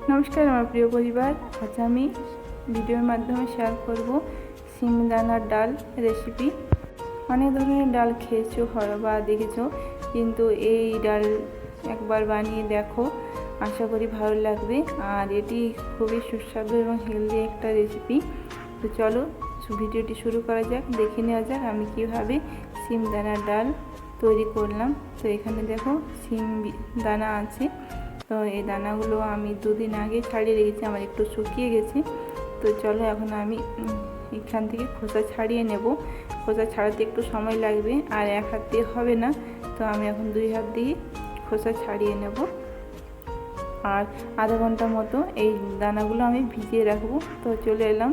নমস্কার আমার প্রিয় পরিবার। আজ আমি ভিডিওর মাধ্যমে শেয়ার করব শিম দানার ডাল রেসিপি। অনেক ধরনের ডাল খেয়েছো বা দেখেছো, কিন্তু এই ডাল একবার বানিয়ে দেখো, আশা করি ভালো লাগবে। আর এটি খুবই সুস্বাদু এবং হেলদি একটা রেসিপি। তো চলো ভিডিওটি শুরু করা যাক, দেখে নেওয়া যাক আমি কিভাবে শিম দানার ডাল তৈরি করলাম। তো এখানে দেখো শিম দানা আছে। তো এই দানাগুলো আমি দুদিন আগে ছাড়িয়ে রেখেছি, আমার একটু শুকিয়ে গেছে। তো চলো এখন আমি এখান থেকে খোসা ছাড়িয়ে নেব। খোসা ছাড়াতে একটু সময় লাগবে, আর এক হাত দিয়ে হবে না। তো আমি এখন 2 হাত দিয়ে খোসা ছাড়িয়ে নেব। আর আধা ঘন্টা মতো এই দানাগুলো আমি ভিজিয়ে রাখবো। তো চলে এলাম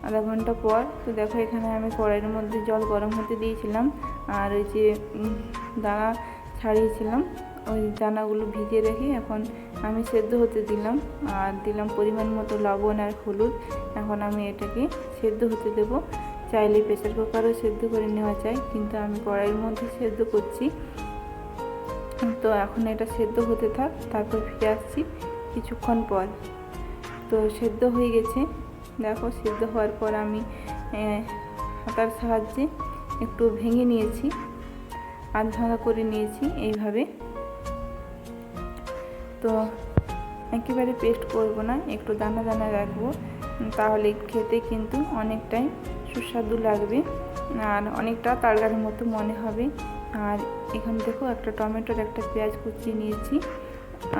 আধা ঘন্টা পর। তো দেখো এখানে আমি কড়াইয়ের মধ্যে জল গরম হতে দিয়েছিলাম, আর ওই যে দানা ছাড়িয়েছিলাম ওই দানাগুলো ভিজিয়ে রেখে এখন আমি সেদ্ধ হতে দিলাম, আর দিলাম পরিমাণ মতো লবণ আর হলুদ। এখন আমি এটাকে সেদ্ধ হতে দেব। চাইলে প্রেসার কুকারও সেদ্ধ করে নেওয়া যায়, কিন্তু আমি কড়াইয়ের মধ্যে সেদ্ধ করছি। তো এখন এটা সেদ্ধ হতে থাক, তারপর ফিরে আসছি কিছুক্ষণ পর। তো সেদ্ধ হয়ে গেছে, দেখো সেদ্ধ হওয়ার পর আমি হাতার সাহায্যে একটু ভেঙে নিয়েছি, আধ ভাঙা করে নিয়েছি এইভাবে। তো একেবারে পেস্ট করব না, একটু দানা দানা রাখবো, তাহলে খেতে কিন্তু অনেকটাই সুস্বাদু লাগবে আর অনেকটা তরকারির মতো মনে হবে। আর এখানে দেখো একটা টমেটোর একটা পেঁয়াজ কুচিয়ে নিয়েছি,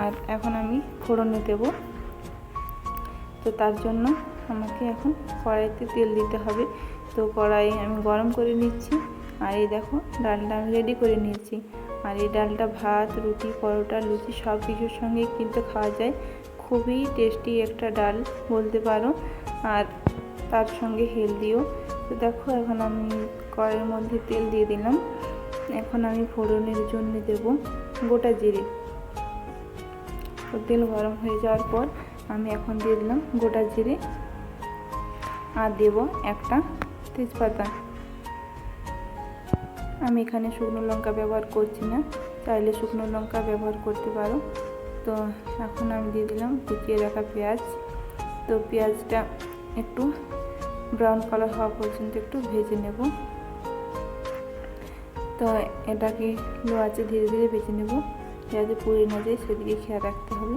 আর এখন আমি ফোড়নে দেব। তো তার জন্য আমাকে এখন কড়াইতে তেল দিতে হবে। তো কড়াই আমি গরম করে নিচ্ছি, আর এই দেখো ডালটা আমি রেডি করে নিয়েছি। আর এই ডালটা ভাত, রুটি, পরোটা, লুচি সব কিছুর সঙ্গে কিন্তু খাওয়া যায়। খুবই টেস্টি একটা ডাল বলতে পারো, আর তার সঙ্গে হেলদিও। তো দেখো এখন আমি কড়াইয়ের মধ্যে তেল দিয়ে দিলাম। এখন আমি ফোড়নের জন্য দেব গোটা জিরে। তো তেল গরম হয়ে যাওয়ার পর আমি এখন দিয়ে দিলাম গোটা জিরে, আর দেব একটা তেজপাতা। আমি এখানে শুকনো লঙ্কা ব্যবহার করছি না, চাইলে শুকনো লঙ্কা ব্যবহার করতে পারো। তো এখন আমি দিয়ে দিলাম কুচিয়ে রাখা পেঁয়াজ। তো পেঁয়াজটা একটু ব্রাউন কালার হওয়া পর্যন্ত একটু ভেজে নেব। তো এটাকে লো আঁচে ধীরে ধীরে ভেজে নেব, যাতে পুড়ে না যায় সেদিকে খেয়াল রাখতে হবে।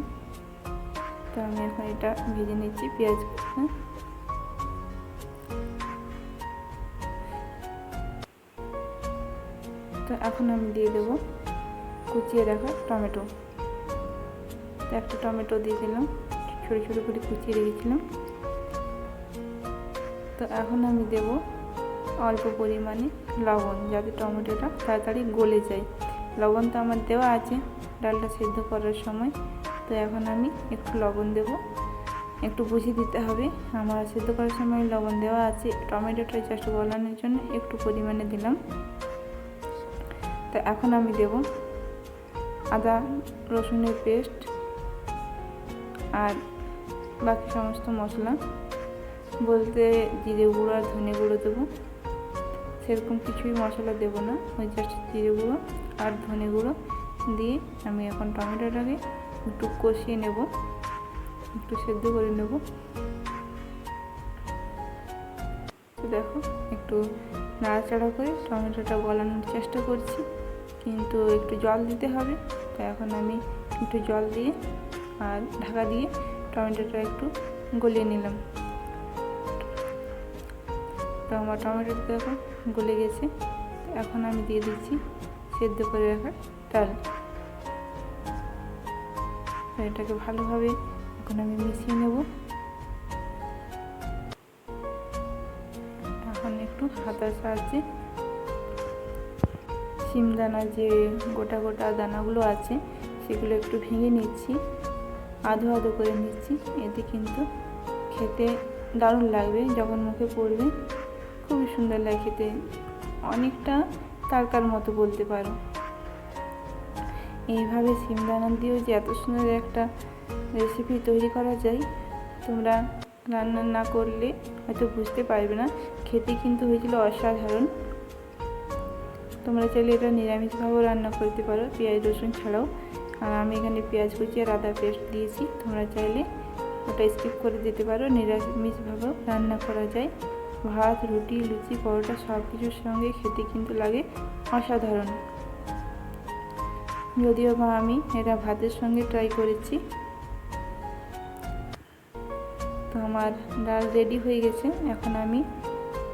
তো আমি এখন এটা ভেজে নিচ্ছি পেঁয়াজ। তো এখন আমি দিয়ে দেব কুচিয়ে রাখা টমেটো। তো একটা টমেটো দিয়ে দিলাম, ছোটো ছোটো করে কুচিয়ে রেখেছিলাম। তো এখন আমি দেব অল্প পরিমাণে লবণ, যাতে টমেটোটা তাড়াতাড়ি গলে যায়। লবণ তো আমার দেওয়া আছে ডালটা সেদ্ধ করার সময়। তো এখন আমি একটু লবণ দেব, একটু বুঝে দিতে হবে। আমার সেদ্ধ করার সময় লবণ দেওয়া আছে, টমেটোটা জাস্ট গলানোর জন্য একটু পরিমাণে দিলাম। তো এখন আমি দেব আদা রসুনের পেস্ট আর বাকি সমস্ত মশলা, বলতে জিরে গুঁড়ো আর ধনে গুঁড়ো দেবো। সেরকম কিছুই মশলা দেব না, ওই জাস্ট জিরে গুঁড়ো আর ধনে গুঁড়ো দিয়ে আমি এখন টমেটোটাকে একটু কষিয়ে নেব, একটু সেদ্ধ করে নেব। তো দেখো একটু নাড়াচাড়া করে টমেটোটা গলানোর চেষ্টা করছি, কিন্তু একটু জল দিতে হবে। তো এখন আমি একটু জল দিয়ে আর ঢাকা দিয়ে টমেটোটা একটু গলিয়ে নিলাম। তো আমার টমেটোটা দেখো গলে গেছে। এখন আমি দিয়ে দিচ্ছি সেদ্ধ করে রাখা ডাল। তো এটাকে ভালোভাবে এখন আমি মিশিয়ে নেব। এখন একটু হাতার সাহায্যে শিম দানা যে গোটা গোটা দানাগুলো আছে সেগুলো একটু ভেঙে নিচ্ছি, আধো আধো করে নিচ্ছি। এতে কিন্তু খেতে দারুণ লাগবে, যখন মুখে পড়বে খুবই সুন্দর লাগে খেতে, অনেকটা তরকার মতো বলতে পারো। এইভাবে শিম দানা দিয়েও যে এত সুন্দর একটা রেসিপি তৈরি করা যায়, তোমরা রান্না না করলে হয়তো বুঝতে পারবে না। খেতে কিন্তু হয়েছিল অসাধারণ। তোমরা চাইলে এটা নিরামিষভাবেও রান্না করতে পারো, পেঁয়াজ রসুন ছাড়াও। আর আমি এখানে পেঁয়াজ কুচি আর আদা পেস্ট দিয়েছি। তোমরা চাইলে ওটা স্কিপ করে দিতে পারো। নিরামিষভাবেও রান্না করা যায়। ভাত, রুটি, লুচি, পরোটা সব কিছুর সঙ্গে খেতে কিন্তু লাগে অসাধারণ। যদিও বা আমি এটা ভাতের সঙ্গে ট্রাই করেছি। তো আমার ডাল রেডি হয়ে গেছে, এখন আমি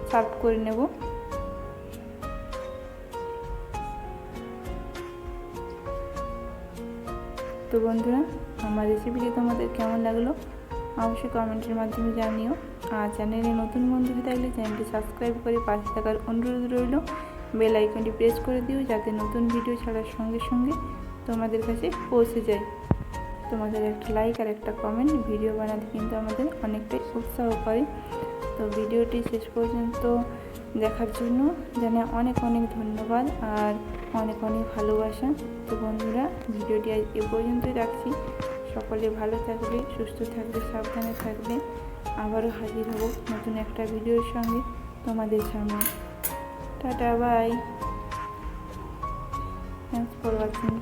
সার্ভ করে নেব। তো বন্ধুরা, আমার রেসিপিটি তোমাদের কেমন লাগলো অবশ্যই কমেন্টের মাধ্যমে জানিও। আর চ্যানেলে নতুন বন্ধু হয়ে থাকলে চ্যানেলটি সাবস্ক্রাইব করে পাশে থাকার অনুরোধ রইল। বেল আইকনটি প্রেস করে দিও যাতে নতুন ভিডিও ছাড়ার সঙ্গে সঙ্গে তোমাদের কাছে পৌঁছে যায়। তোমাদের একটা লাইক আর একটা কমেন্ট ভিডিও বানাতে কিন্তু আমাদের অনেকটাই উৎসাহ করে। তো ভিডিওটি শেষ পর্যন্ত দেখার জন্য জানাই অনেক অনেক ধন্যবাদ আর অনেক অনেক ভালোবাসা। তো বন্ধুরা, ভিডিওটি আজ এ পর্যন্তই রাখছি। সকলে ভালো থাকবে, সুস্থ থাকবে, সাবধানে থাকবে। আবারও হাজির হব নতুন একটা ভিডিওর সঙ্গে তোমাদের সামনে। Ta-ta, bye, thanks for watching.